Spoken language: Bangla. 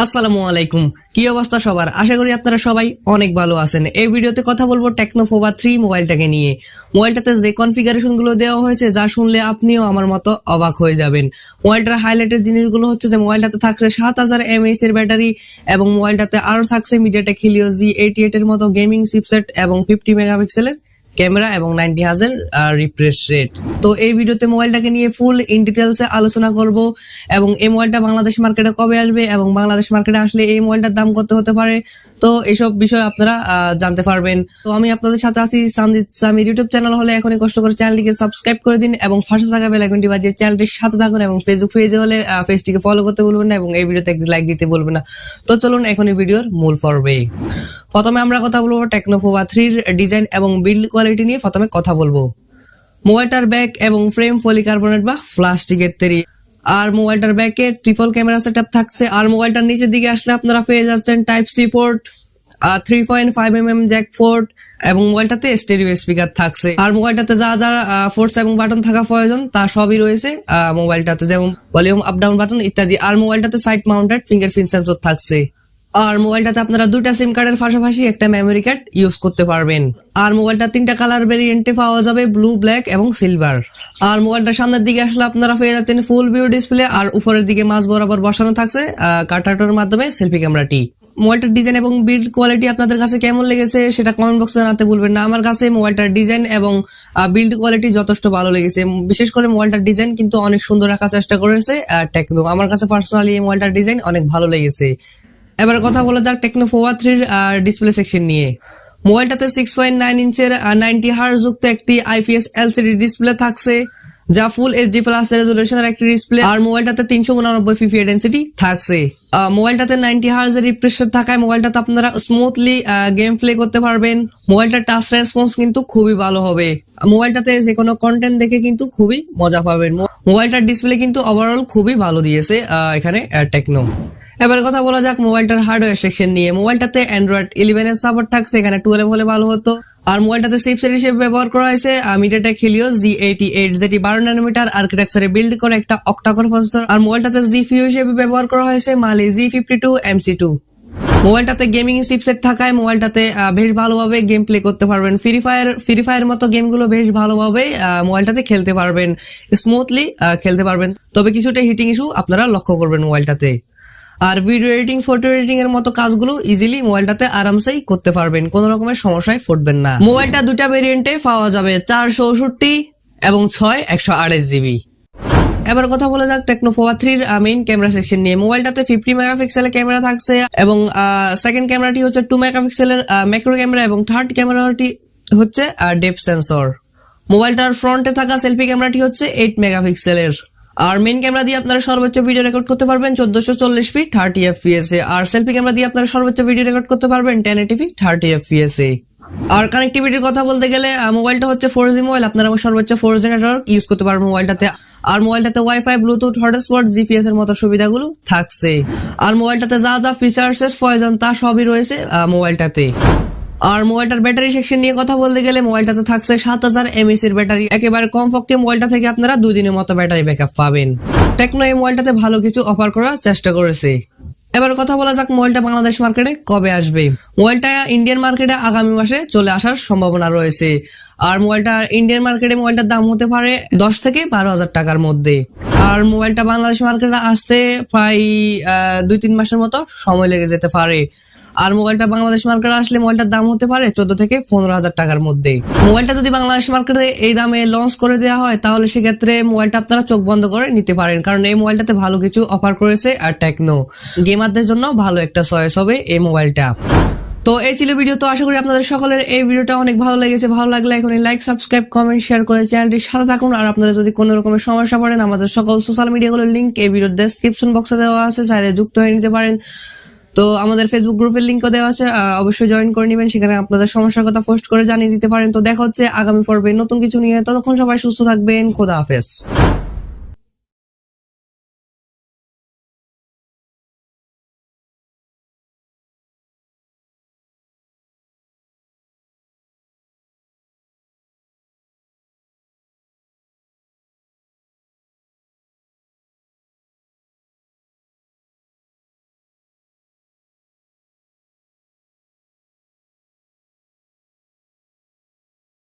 আসসালামু আলাইকুম। কি অবস্থা সবার? আশা করি আপনারা সবাই অনেক ভালো আছেন। এই ভিডিওতে কথা বলবো টেকনো পোভা 3 মোবাইলটাকে নিয়ে। মোবাইলটাতে যে কনফিগারেশন গুলো দেওয়া হয়েছে যা শুনলে আপনিও আমার মতো অবাক হয়ে যাবেন। মোবাইলটার হাইলাইটের জিনিসগুলো হচ্ছে যে মোবাইলটাতে থাকছে 7000 mAh এর ব্যাটারি এবং মোবাইলটাতে আরো থাকছে মিডিয়াটেক হিলিও G88 এর মতো গেমিং চিপসেট এবং 50 মেগাপিক্সেলের ক্যামেরা এবং 90 হার্জের রিফ্রেশ রেট। তো এই ভিডিওতে মোবাইলটাকে নিয়ে ফুল ইন ডিটেলসে আলোচনা করব এবং এই মোবাইলটা বাংলাদেশ মার্কেটে কবে আসবে এবং বাংলাদেশ মার্কেটে আসলে এই মোবাইলটার দাম কত হতে পারে, তো এইসব বিষয় আপনারা জানতে পারবেন। তো আমি আপনাদের সাথে আছি সঞ্জিদ সামির। ইউটিউব চ্যানেল হলে এখনই কষ্ট করে চ্যানেলটিকে সাবস্ক্রাইব করে দিন এবং পাশে থাকা বেল আইকনটি বাজিয়ে চ্যানেলটির সাথে থাকুন এবং ফেসবুক পেজে হলে পেজটিকে ফলো করতে ভুলবেন না এবং এই ভিডিওতে একটি লাইক দিতে ভুলবেন না। তো চলুন এখন এই ভিডিওর মূল পর্বে। প্রথমে আমরা কথা বলবো টেকনো পোভা 3 ডিজাইন এবং বিল্ড কোয়ালিটি নিয়ে প্রথমে কথা বলবো। মোবাইলটার ব্যাক এবং ফ্রেম পলিকার্বনেট বা প্লাস্টিকের তৈরি, আর মোবাইলটার ব্যাকে ট্রিপল ক্যামেরা সেটআপ থাকছে। আর মোবাইলটার নিচের দিকে আসলে আপনারা পেয়ে যাচ্ছেন type C port, 3.5mm jack port এবং মোবাইলটাতে স্টেরিও স্পিকার থাকছে। আর মোবাইলটাতে যা যা ফোর্স এবং বাটন থাকা প্রয়োজন তা সবই রয়েছে মোবাইলটাতে, যেমন ভলিউম আপ ডাউন বাটন ইত্যাদি। আর মোবাইলটাতে সাইড মাউন্টেড ফিঙ্গারপ্রিন্ট সেন্সর থাকছে। আর মোবাইলটাতে আপনারা দুইটা সিম কার্ডের পাশাপাশি একটা মেমোরি কার্ড ইউজ করতে পারবেন। আর মোবাইলটা 3টা কালার ভেরিয়েন্টে পাওয়া যাবে, ব্লু, ব্ল্যাক এবং সিলভার। আর মোবাইলটা সামনের দিকে আসলে আপনারা পেয়ে যাচ্ছেন ফুল ভিউ ডিসপ্লে, আর উপরের দিকে মাঝ বরাবর বসানো থাকছে কাটাটোর মাধ্যমে সেলফি ক্যামেরাটি। মোবাইলটার ডিজাইন এবং বিল্ড কোয়ালিটি আপনাদের কাছে কেমন লেগেছে সেটা কমেন্ট বক্সে জানাতে ভুলবেন না। আমার কাছে মোবাইলটার ডিজাইন এবং বিল্ড কোয়ালিটি যথেষ্ট ভালো লেগেছে। বিশেষ করে মোবাইলটার ডিজাইন কিন্তু অনেক সুন্দর রাখার চেষ্টা করেছে টেকনো। আমার কাছে পার্সোনালি এই মোবাইলটার ডিজাইন অনেক ভালো লেগেছে। এবার কথা বলা যাক টেকনো পোভা 3 ডিসপ্লে সেকশন নিয়ে। মোবাইলটাতে 6.9 ইঞ্চের 90 হার্জ যুক্ত একটি IPS LCD ডিসপ্লে থাকছে, যা ফুল HD প্লাস রেজোলিউশনের একটি ডিসপ্লে। আর মোবাইলটাতে 389 PPI ডেনসিটি থাকছে। মোবাইলটাতে 90 হার্জ এর রিফ্রেশ রেট থাকায় মোবাইলটাতে আপনারা স্মুথলি গেম প্লে করতে পারবেন। মোবাইলটার টাচ রেসপন্স কিন্তু খুবই ভালো হবে। মোবাইলটাতে যে কোনো কন্টেন্ট দেখে কিন্তু খুবই মজা পাবেন। মোবাইলটার ডিসপ্লে কিন্তু ওভারঅল খুবই ভালো দিয়েছে এখানে টেকনো। এবার কথা বলা যাক মোবাইলটার হার্ডওয়্যার সেকশন নিয়ে। মোবাইলটাতে অ্যান্ড্রয়েড 11 এর সাপোর্ট থাকছে, এখানে 12 হলে ভালো হতো। আর মোবাইলটাতে চিপসেট হিসেবে ব্যবহার করা হয়েছে মিডিয়াটেক হিলিও G88, যেটি 12 ন্যানোমিটার আর্কিটেকচারে বিল্ড করে একটা অক্টাকোর প্রসেসর। আর মোবাইলটাতে জিপিইউ হিসেবে ব্যবহার করা হয়েছে মালি G52 MC2। মোবাইলটাতে গেমিং চিপসেট থাকায় মোবাইলটাতে বেশ ভালোভাবে গেম প্লে করতে পারবেন। ফ্রি ফায়ার মতো গেমগুলো বেশ ভালোভাবে মোবাইলটাতে খেলতে পারবেন, স্মুথলি খেলতে পারবেন। তবে কিছুটা হিটিং ইস্যু আপনারা লক্ষ্য করবেন মোবাইলটাতে। আর ভিডিও এডিটিং, ফটো এডিটিং এর মতো কাজগুলো ইজিলি মোবাইলটাতে আরামসেই করতে পারবেন, কোনো রকমের সমস্যায় পড়বেন না। মোবাইলটা দুটা ভেরিয়েন্টে পাওয়া যাবে, 464 এবং 128GB। এবার কথা বলা যাক techno Pova 3 main camera section নিয়ে। মোবাইলটাতে 50 মেগাপিক্সেলের ক্যামেরা থাকছে এবং সেকেন্ড ক্যামেরাটি হচ্ছে 2 মেগাপিক্সেলের ম্যাক্রো ক্যামেরা এবং থার্ড ক্যামেরাটি হচ্ছে ডেপথ সেন্সর। মোবাইলটার ফ্রন্টে থাকা সেলফি ক্যামেরাটি হচ্ছে 8 মেগাপিক্সেলের। আর মেইন ক্যামেরা দিয়ে আপনারা সর্বোচ্চ ভিডিও রেকর্ড করতে পারবেন 1440p 30 fps এ। আর সেলফি ক্যামেরা দিয়ে আপনারা সর্বোচ্চ ভিডিও রেকর্ড করতে পারবেন 1080p 30 fps এ। আর কানেক্টিভিটির কথা বলতে গেলে মোবাইলটা হচ্ছে 4G মোবাইল, আপনারা সর্বোচ্চ 4G নেটওয়ার্ক ইউজ করতে পারবেন মোবাইলটাতে। আর মোবাইলটাতে ওয়াইফাই, ব্লুটুথ, হটস্পট, জিপিএস এর মতো সুবিধাগুলো থাকছে। আর মোবাইলটাতে যা যা ফিচার্স এর প্রয়োজন তা সবই রয়েছে মোবাইলটাতে। আর মোবাইলটার ব্যাটারি সেকশন নিয়ে কথা বলতে গেলে মোবাইলটাতে থাকছে 7000 mAh এর ব্যাটারি। একেবারে কমপক্ষে মোবাইলটা থেকে আপনারা 2 দিনের মতো ব্যাটারি ব্যাকআপ পাবেন। টেকনো এই মোবাইলটাতে ভালো কিছু অফার করার চেষ্টা করেছে। এবার কথা বলা যাক মোবাইলটা বাংলাদেশ মার্কেটে কবে আসবে। মোবাইলটা ইন্ডিয়ান মার্কেটে আগামী মাসে চলে আসার সম্ভাবনা রয়েছে। আর মোবাইলটা ইন্ডিয়ান মার্কেটে মোবাইলটার দাম হতে পারে 10 থেকে 12,000 টাকার মধ্যে। আর মোবাইলটা বাংলাদেশ মার্কেটে আসতে প্রায় 2-3 মাসের মতো সময় লেগে যেতে পারে। আর মোবাইলটা বাংলাদেশ মার্কেটে আসলে মোবাইলটার দাম হতে পারে 14 থেকে 15,000 টাকার মধ্যে। মোবাইলটা যদি বাংলাদেশ মার্কেটে এই দামে লঞ্চ করে দেওয়া হয় তাহলে সেক্ষেত্রে মোবাইলটা আপনারা চোখ বন্ধ করে নিতে পারেন, কারণ এই মোবাইলটাতে ভালো কিছু অফার করেছে আর টেকনো। গেমারদের জন্য ভালো একটা চয়েস হবে এই মোবাইলটা। তো এই ছিল ভিডিও। তো আশা করি আপনাদের সকলের এই ভিডিওটা অনেক ভালো লেগেছে। ভালো লাগলে এখনই লাইক, সাবস্ক্রাইব, কমেন্ট, শেয়ার করে চ্যানেলটির সাথে থাকুন। আর আপনারা যদি কোনো রকমের সমস্যা পড়েন আমাদের সকল সোশ্যাল মিডিয়াগুলোর লিংক এই ভিডিওর ডেসক্রিপশন বক্সে দেওয়া আছে, চাইলে যুক্ত হয়ে নিতে পারেন। তো আমাদের ফেসবুক গ্রুপের লিংকও দেওয়া আছে, অবশ্যই জয়েন করে নেবেন, সেখানে আপনাদের সমস্যার কথা পোস্ট করে জানিয়ে দিতে পারেন। তো দেখা হচ্ছে আগামী পর্বে নতুন কিছু নিয়ে। ততক্ষণ সবাই সুস্থ থাকবেন, খোদা হাফেজ।